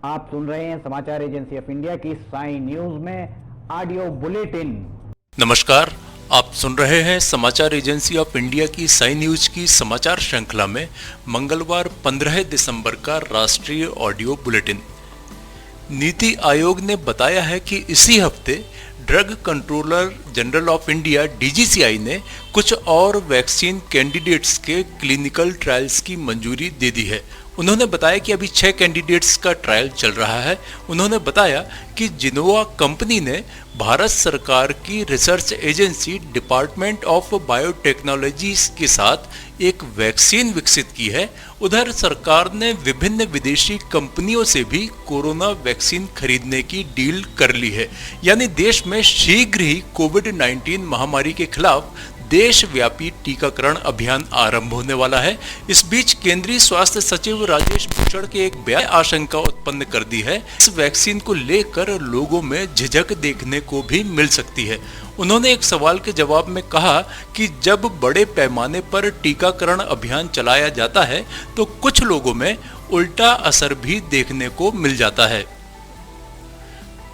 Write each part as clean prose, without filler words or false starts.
आप सुन रहे हैं समाचार एजेंसी ऑफ इंडिया की साई न्यूज में ऑडियो बुलेटिन। नमस्कार, आप सुन रहे हैं समाचार एजेंसी ऑफ इंडिया की साई न्यूज की समाचार श्रृंखला में मंगलवार 15 दिसंबर का राष्ट्रीय ऑडियो बुलेटिन। नीति आयोग ने बताया है कि इसी हफ्ते drug controller general of India DGCI ने कुछ और वैक्सीन कैंडिडेट्स के क्लिनिकल ट्रायल्स की मंजूरी दे दी है। उन्होंने बताया कि अभी 6 कैंडिडेट्स का ट्रायल चल रहा है। उन्होंने बताया कि जिनोवा कंपनी ने भारत सरकार की research agency department of biotechnology के साथ एक वैक्सीन विकसित की है। उधर सरकार ने विभिन्न विदेशी कंपनियों से भी कोरोना वैक्सीन खरीदने की डील कर ली है। यानी देश में शीघ्र ही कोविड-19 महामारी के खिलाफ देशव्यापी टीकाकरण अभियान आरंभ होने वाला है। इस बीच केंद्रीय स्वास्थ्य सचिव राजेश भूषण के एक बयान आशंका उत्पन्न कर दी है। इस वैक्सीन को लेकर लोगों में झिझक देखने को भी मिल सकती है। उन्होंने एक सवाल के जवाब में कहा कि जब बड़े पैमाने पर टीकाकरण अभियान चलाया जाता है तो कुछ लोगों में उल्टा असर भी देखने को मिल जाता है।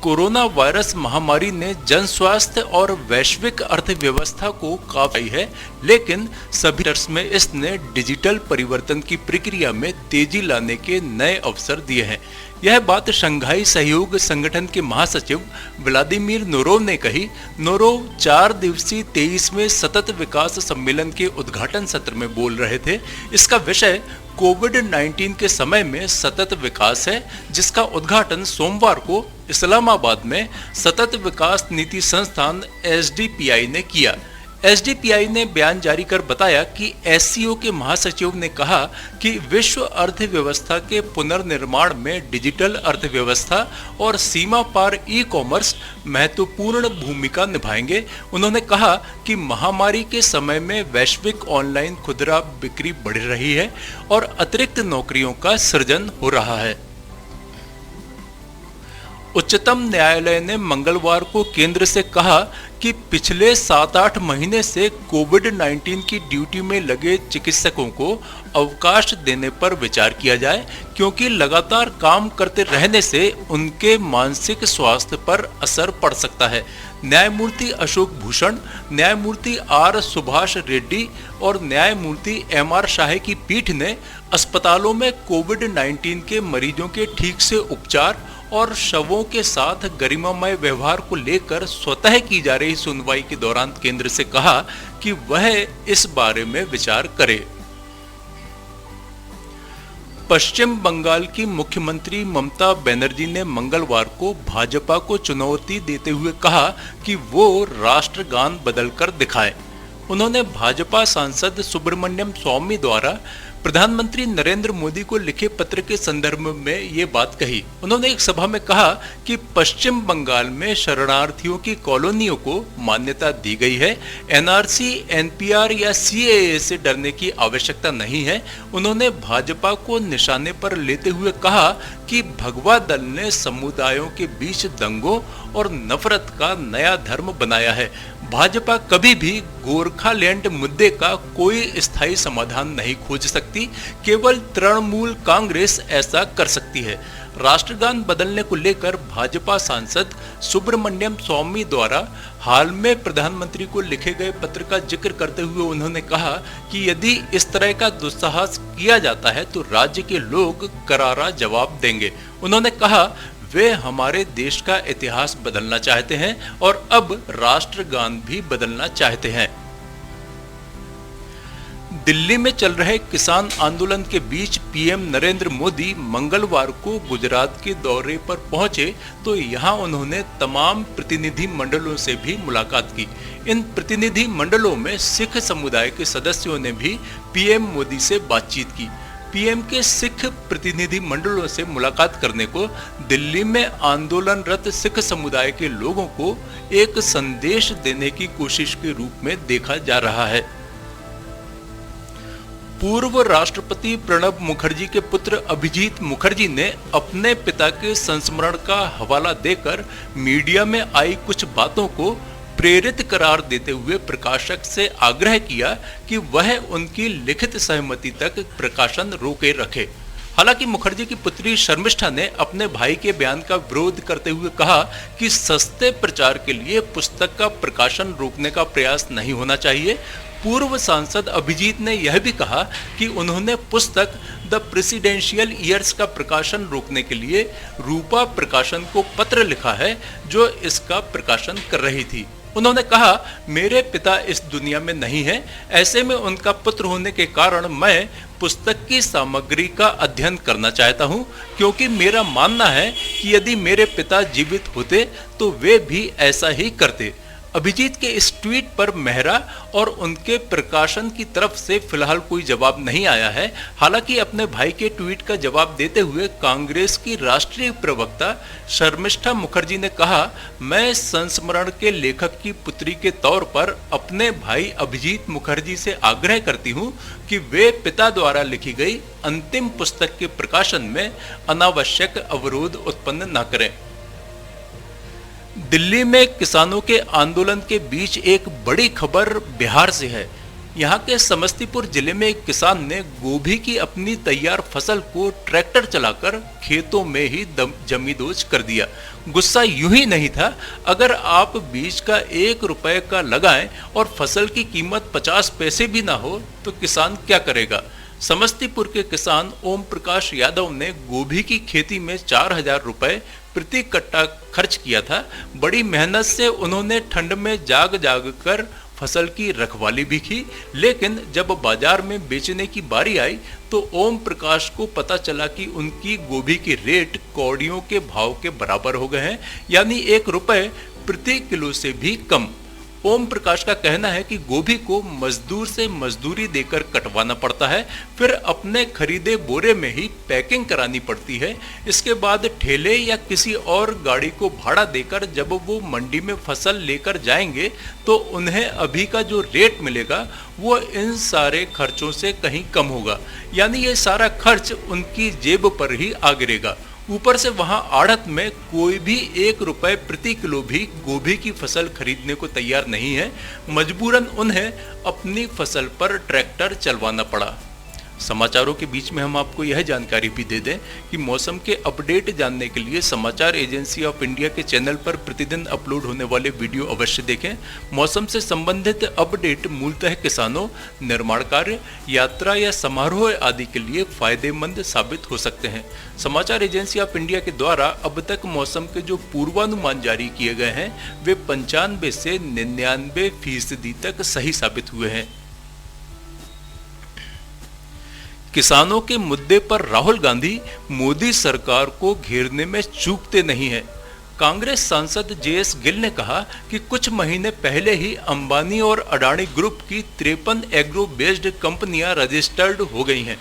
कोरोना वायरस महामारी ने जन स्वास्थ्य और वैश्विक अर्थव्यवस्था को काफी है, लेकिन सभी वर्ष में इसने डिजिटल परिवर्तन की प्रक्रिया में तेजी लाने के नए अवसर दिए हैं। यह बात शंघाई सहयोग संगठन के महासचिव व्लादिमीर नोरोव ने कही। नोरोव 4 दिवसीय 23वें सतत विकास सम्मेलन के उद्घाटन सत्र में बोल रहे थे। इसका विषय कोविड-19 के समय में सतत विकास है, जिसका उद्घाटन सोमवार को इस्लामाबाद में सतत विकास नीति संस्थान एसडीपीआई ने किया। एसडीपीआई ने बयान जारी कर बताया कि एससीओ के महासचिव ने कहा कि विश्व अर्थव्यवस्था के पुनर्निर्माण में डिजिटल अर्थव्यवस्था और सीमा पार ई कॉमर्स महत्वपूर्ण भूमिका निभाएंगे। उन्होंने कहा कि महामारी के समय में वैश्विक ऑनलाइन खुदरा बिक्री बढ़ रही है और अतिरिक्त नौकरियों का सृजन हो रहा है। उच्चतम न्यायालय ने मंगलवार को केंद्र से कहा कि पिछले 7-8 महीने से कोविड-19 की ड्यूटी में लगे चिकित्सकों को अवकाश देने पर विचार किया जाए, क्योंकि लगातार काम करते रहने से उनके मानसिक स्वास्थ्य पर असर पड़ सकता है। न्यायमूर्ति अशोक भूषण, न्यायमूर्ति आर सुभाष रेड्डी और न्यायमूर्ति एमआर शाह की पीठ ने अस्पतालों में कोविड-19 के मरीजों के ठीक से उपचार और शवों के साथ गरिमामय व्यवहार को लेकर स्वतः की जा रही सुनवाई के दौरान केंद्र से कहा कि वह इस बारे में विचार करे। पश्चिम बंगाल की मुख्यमंत्री ममता बनर्जी ने मंगलवार को भाजपा को चुनौती देते हुए कहा कि वो राष्ट्रगान बदलकर दिखाए। उन्होंने भाजपा सांसद सुब्रमण्यम स्वामी द्वारा प्रधानमंत्री नरेंद्र मोदी को लिखे पत्र के संदर्भ में ये बात कही। उन्होंने एक सभा में कहा कि पश्चिम बंगाल में शरणार्थियों की कॉलोनियों को मान्यता दी गई है। एनआरसी, एनपीआर या सीएए से डरने की आवश्यकता नहीं है। उन्होंने भाजपा को निशाने पर लेते हुए कहा कि भगवा दल ने समुदायों के बीच दंगों और नफरत का नया धर्म बनाया है। भाजपा कभी भी गोरखालैंड मुद्दे का कोई स्थायी समाधान नहीं खोज सकती, केवल तृणमूल कांग्रेस ऐसा कर सकती है। राष्ट्रगान बदलने को लेकर भाजपा सांसद सुब्रमण्यम स्वामी द्वारा हाल में प्रधानमंत्री को लिखे गए पत्र का जिक्र करते हुए उन्होंने कहा कि यदि इस तरह का दुस्साहस किया जाता है तो राज्य के लोग करारा जवाब देंगे। उन्होंने कहा वे हमारे देश का इतिहास बदलना चाहते हैं और अब राष्ट्रगान भी बदलना चाहते हैं। दिल्ली में चल रहे किसान आंदोलन के बीच पीएम नरेंद्र मोदी मंगलवार को गुजरात के दौरे पर पहुंचे तो यहां उन्होंने तमाम प्रतिनिधि मंडलों से भी मुलाकात की। इन प्रतिनिधि मंडलों में सिख समुदाय के सदस्यों ने भी पीएम मोदी से बातचीत की। पीएम के सिख प्रतिनिधि मंडलों से मुलाकात करने को दिल्ली में आंदोलनरत सिख समुदाय के लोगों को एक संदेश देने की कोशिश के रूप में देखा जा रहा है। पूर्व राष्ट्रपति प्रणब मुखर्जी के पुत्र अभिजीत मुखर्जी ने अपने पिता के संस्मरण का हवाला देकर मीडिया में आई कुछ बातों को प्रेरित करार देते हुए प्रकाशक से आग्रह किया कि वह उनकी लिखित सहमति तक प्रकाशन रोके रखे। हालांकि मुखर्जी की पुत्री शर्मिष्ठा ने अपने भाई के बयान का विरोध करते हुए कहा कि सस्ते प्रचार के लिए पुस्तक का प्रकाशन रोकने का प्रयास नहीं होना चाहिए। पूर्व सांसद अभिजीत ने यह भी कहा कि उन्होंने पुस्तक द प्रेसिडेंशियल ईयर्स का प्रकाशन रोकने के लिए रूपा प्रकाशन को पत्र लिखा है, जो इसका प्रकाशन कर रही थी। उन्होंने कहा, मेरे पिता इस दुनिया में नहीं है, ऐसे में उनका पुत्र होने के कारण मैं पुस्तक की सामग्री का अध्ययन करना चाहता हूं, क्योंकि मेरा मानना है कि यदि मेरे पिता जीवित होते तो वे भी ऐसा ही करते। अभिजीत के इस ट्वीट पर मेहरा और उनके प्रकाशन की तरफ से फिलहाल कोई जवाब नहीं आया है। हालांकि अपने भाई के ट्वीट का जवाब देते हुए कांग्रेस की राष्ट्रीय प्रवक्ता शर्मिष्ठा मुखर्जी ने कहा, मैं संस्मरण के लेखक की पुत्री के तौर पर अपने भाई अभिजीत मुखर्जी से आग्रह करती हूं कि वे पिता द्वारा लिखी गई अंतिम पुस्तक के प्रकाशन में अनावश्यक अवरोध उत्पन्न न करें। दिल्ली में किसानों के आंदोलन के बीच एक बड़ी खबर बिहार से है। यहाँ के समस्तीपुर जिले में एक किसान ने गोभी की अपनी तैयार फसल को ट्रैक्टर चलाकर खेतों में ही जमींदोज कर दिया। गुस्सा यूं ही नहीं था, अगर आप बीज का 1 रुपए का लगाएं और फसल की कीमत 50 पैसे भी ना हो तो किसान क्या करेगा। समस्तीपुर के किसान ओम प्रकाश यादव ने गोभी की खेती में 4000 रुपए प्रति कट्टा खर्च किया था। बड़ी मेहनत से उन्होंने ठंड में जाग कर फसल की रखवाली भी की, लेकिन जब बाजार में बेचने की बारी आई तो ओम प्रकाश को पता चला कि उनकी गोभी की रेट कौड़ियों के भाव के बराबर हो गए हैं, यानी 1 रुपए प्रति किलो से भी कम। ओम प्रकाश का कहना है कि गोभी को मजदूर से मजदूरी देकर कटवाना पड़ता है, फिर अपने खरीदे बोरे में ही पैकिंग करानी पड़ती है। इसके बाद ठेले या किसी और गाड़ी को भाड़ा देकर जब वो मंडी में फसल लेकर जाएंगे तो उन्हें अभी का जो रेट मिलेगा वो इन सारे खर्चों से कहीं कम होगा, यानी ये सारा खर्च उनकी जेब पर ही आ गिरेगा। ऊपर से वहां आड़त में कोई भी 1 रुपए प्रति किलो भी गोभी की फसल खरीदने को तैयार नहीं है। मजबूरन उन्हें अपनी फसल पर ट्रैक्टर चलवाना पड़ा। समाचारों के बीच में हम आपको यह जानकारी भी दे दें कि मौसम के अपडेट जानने के लिए समाचार एजेंसी ऑफ इंडिया के चैनल पर प्रतिदिन अपलोड होने वाले वीडियो अवश्य देखें। मौसम से संबंधित अपडेट मूलतः किसानों, निर्माण कार्य, यात्रा या समारोह आदि के लिए फायदेमंद साबित हो सकते हैं। समाचार एजेंसी ऑफ इंडिया के द्वारा अब तक मौसम के जो पूर्वानुमान जारी किए गए हैं वे 95 से 99% तक सही साबित हुए हैं। किसानों के मुद्दे पर राहुल गांधी मोदी सरकार को घेरने में चूकते नहीं हैं। कांग्रेस सांसद जेएस गिल ने कहा कि कुछ महीने पहले ही अंबानी और अडानी ग्रुप की 53 एग्रो बेस्ड कंपनियां रजिस्टर्ड हो गई हैं।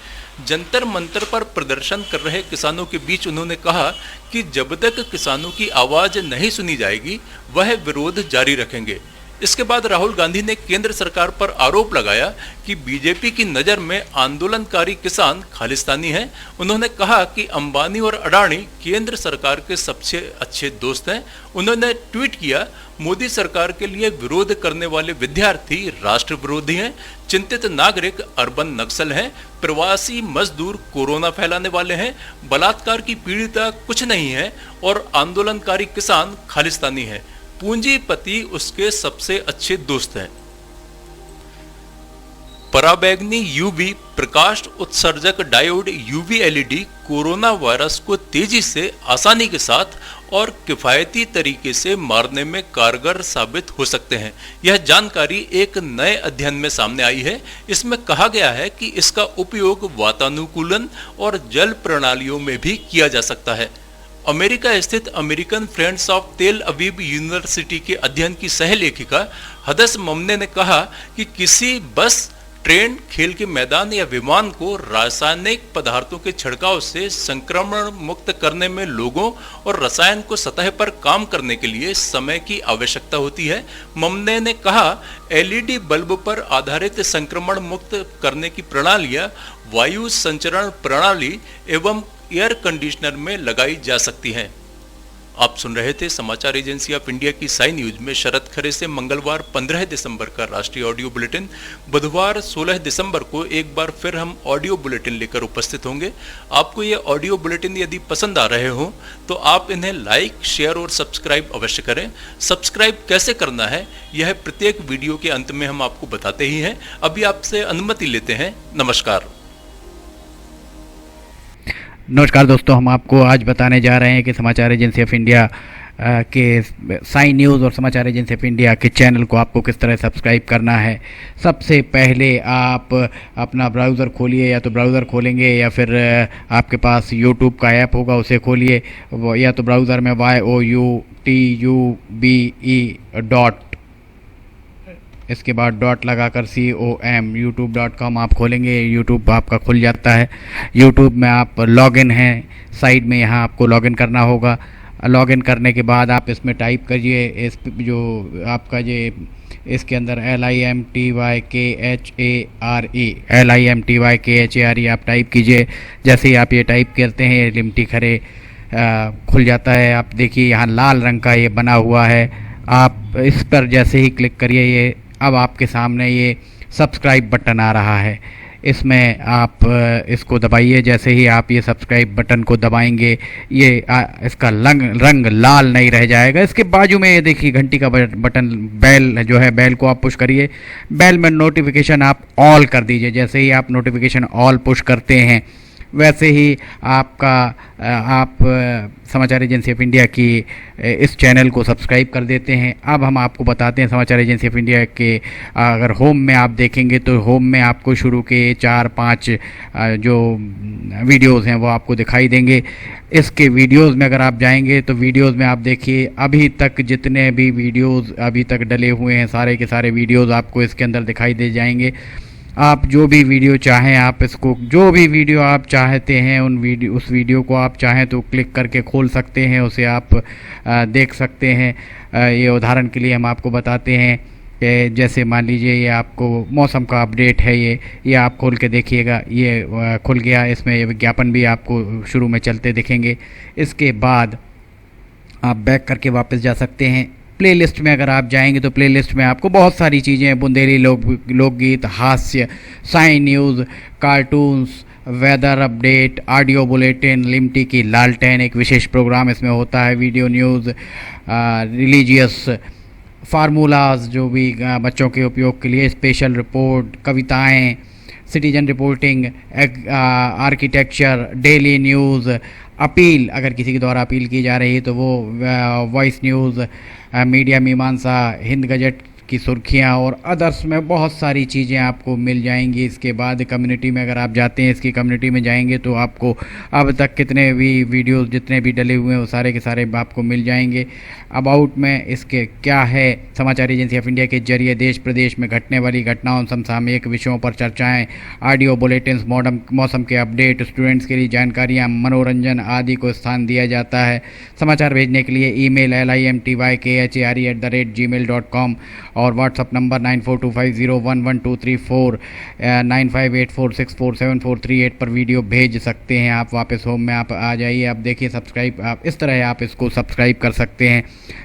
जंतर मंतर पर प्रदर्शन कर रहे किसानों के बीच उन्होंने कहा कि जब तक किसानों की आवाज नहीं सुनी जाएगी वह विरोध जारी रखेंगे। इसके बाद राहुल गांधी ने केंद्र सरकार पर आरोप लगाया कि बीजेपी की नजर में आंदोलनकारी किसान खालिस्तानी हैं। उन्होंने कहा कि अंबानी और अडानी केंद्र सरकार के सबसे अच्छे दोस्त हैं। उन्होंने ट्वीट किया, मोदी सरकार के लिए विरोध करने वाले विद्यार्थी राष्ट्र विरोधी हैं, चिंतित नागरिक अर्बन नक्सल हैं, प्रवासी मजदूर कोरोना फैलाने वाले हैं, बलात्कार की पीड़िता कुछ नहीं है और आंदोलनकारी किसान खालिस्तानी हैं। पूंजीपति उसके सबसे अच्छे दोस्त हैं। पराबैंगनी यूवी प्रकाश उत्सर्जक diode UV LED corona virus को तेजी से, आसानी के साथ और किफायती तरीके से मारने में कारगर साबित हो सकते हैं। यह जानकारी एक नए अध्ययन में सामने आई है। इसमें कहा गया है कि इसका उपयोग वातानुकूलन और जल प्रणालियों में भी किया जा सकता है। अमेरिका स्थित अमेरिकन फ्रेंड्स ऑफ तेल अवीव यूनिवर्सिटी के अध्ययन की सह लेखिका हदस ममने ने कहा कि किसी बस, ट्रेन, खेल के मैदान या विमान को रासायनिक पदार्थों के छिड़काव से संक्रमण मुक्त करने में लोगों और रसायन को सतह पर काम करने के लिए समय की आवश्यकता होती है। ममने ने कहा, एलईडी बल्ब पर आधारित संक्रमण मुक्त करने की प्रणालियां वायु संचरण प्रणाली एवं एयर कंडीशनर में लगाई जा सकती हैं। आप सुन रहे थे समाचार एजेंसी ऑफ इंडिया की साई न्यूज में शरद खरे से मंगलवार 15 दिसंबर का राष्ट्रीय ऑडियो बुलेटिन। बुधवार 16 दिसंबर को एक बार फिर हम ऑडियो बुलेटिन लेकर उपस्थित होंगे। आपको ये ऑडियो बुलेटिन यदि पसंद आ रहे हो तो आप इन्हें लाइक, शेयर और सब्सक्राइब अवश्य करें। सब्सक्राइब कैसे करना है यह प्रत्येक वीडियो के अंत में हम आपको बताते ही हैं। अभी आपसे अनुमति लेते हैं। नमस्कार। नमस्कार दोस्तों, हम आपको आज बताने जा रहे हैं कि समाचार एजेंसी ऑफ इंडिया के साई न्यूज़ और समाचार एजेंसी ऑफ इंडिया के चैनल को आपको किस तरह सब्सक्राइब करना है। सबसे पहले आप अपना ब्राउज़र खोलिए, या तो ब्राउज़र खोलेंगे या फिर आपके पास यूट्यूब का ऐप होगा उसे खोलिए, या तो ब्राउज़र में youtube इसके बाद डॉट लगाकर com youtube.com आप खोलेंगे। यूट्यूब आपका खुल जाता है। यूट्यूब में आप लॉगिन हैं, साइड में यहाँ आपको लॉगिन करना होगा। लॉगिन करने के बाद आप इसमें टाइप करिए, इस जो आपका ये इसके अंदर LIMTYKHARE आप टाइप कीजिए। जैसे ही आप ये टाइप करते हैं लिमटी खरे खुल जाता है। आप देखिए यहाँ लाल रंग का ये बना हुआ है, आप इस पर जैसे ही क्लिक करिए ये अब आपके सामने ये सब्सक्राइब बटन आ रहा है। इसमें आप इसको दबाइए। जैसे ही आप ये सब्सक्राइब बटन को दबाएंगे ये इसका रंग लाल नहीं रह जाएगा। इसके बाजू में ये देखिए घंटी का बटन, बेल जो है, बेल को आप पुश करिए। बेल में नोटिफिकेशन आप ऑल कर दीजिए। जैसे ही आप नोटिफिकेशन ऑल पुश करते हैं वैसे ही आप समाचार एजेंसी ऑफ इंडिया की इस चैनल को सब्सक्राइब कर देते हैं। अब हम आपको बताते हैं समाचार एजेंसी ऑफ इंडिया के अगर होम में आप देखेंगे तो होम में आपको शुरू के 4-5 जो वीडियोस हैं वो आपको दिखाई देंगे। इसके वीडियोस में अगर आप जाएंगे तो वीडियोस में आप देखिए अभी तक जितने भी वीडियोस अभी तक डले हुए हैं सारे के सारे वीडियोस आपको इसके अंदर दिखाई दे जाएंगे। आप जो भी वीडियो चाहें, आप इसको जो भी वीडियो आप चाहते हैं उस वीडियो को आप चाहें तो क्लिक करके खोल सकते हैं, उसे आप देख सकते हैं। ये उदाहरण के लिए हम आपको बताते हैं कि जैसे मान लीजिए ये आपको मौसम का अपडेट है, ये आप खोल के देखिएगा, ये खुल गया। इसमें ये विज्ञापन भी आपको शुरू में चलते दिखेंगे। इसके बाद आप बैक करके वापस जा सकते हैं। प्लेलिस्ट में अगर आप जाएंगे तो प्लेलिस्ट में आपको बहुत सारी चीज़ें हैं, बुंदेली लोकगीत, हास्य, Sai news, cartoons, weather update, audio bulletin, Limti की लालटेन एक विशेष प्रोग्राम इसमें होता है, वीडियो न्यूज़, रिलीजियस फार्मूलाज जो भी बच्चों के उपयोग के लिए, स्पेशल रिपोर्ट, कविताएं, citizen reporting, architecture, daily news, appeal अगर किसी के द्वारा अपील की जा रही है तो वो वॉइस न्यूज़, मीडिया मीमांसा, हिंद गजट की सुर्खियाँ और अदर्स में बहुत सारी चीज़ें आपको मिल जाएंगी। इसके बाद कम्युनिटी में अगर आप जाते हैं, इसकी कम्युनिटी में जाएंगे तो आपको अब तक कितने भी वीडियोस जितने भी डले हुए हैं वो सारे के सारे आपको मिल जाएंगे। अबाउट में इसके क्या है, समाचार एजेंसी ऑफ इंडिया के जरिए देश प्रदेश में घटने वाली घटनाओं, समसामयिक विषयों पर चर्चाएँ, ऑडियो बुलेटिन्स, मौसम के अपडेट, स्टूडेंट्स के लिए जानकारियाँ, मनोरंजन आदि को स्थान दिया जाता है। समाचार भेजने के लिए ईमेल LIMTYKHARE@gmail.com और व्हाट्सअप नंबर 9425011234 9584647438 पर वीडियो भेज सकते हैं। आप वापस होम में आप आ जाइए। आप देखिए सब्सक्राइब, आप इस तरह आप इसको सब्सक्राइब कर सकते हैं।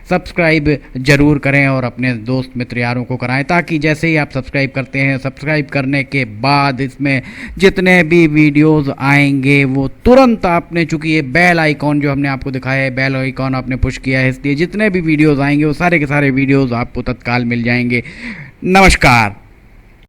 सब्सक्राइब ज़रूर करें और अपने दोस्त मित्र यारों को कराएं, ताकि जैसे ही आप सब्सक्राइब करते हैं, सब्सक्राइब करने के बाद इसमें जितने भी वीडियोज़ आएंगे वो तुरंत आपने, चूँकि ये बेल आइकॉन जो हमने आपको दिखाया है, बेल आइकॉन आपने पुश किया है, इसलिए जितने भी वीडियोज़ आएंगे वो सारे के सारे वीडियोज़ आपको तत्काल मिल जाएंगे। नमस्कार।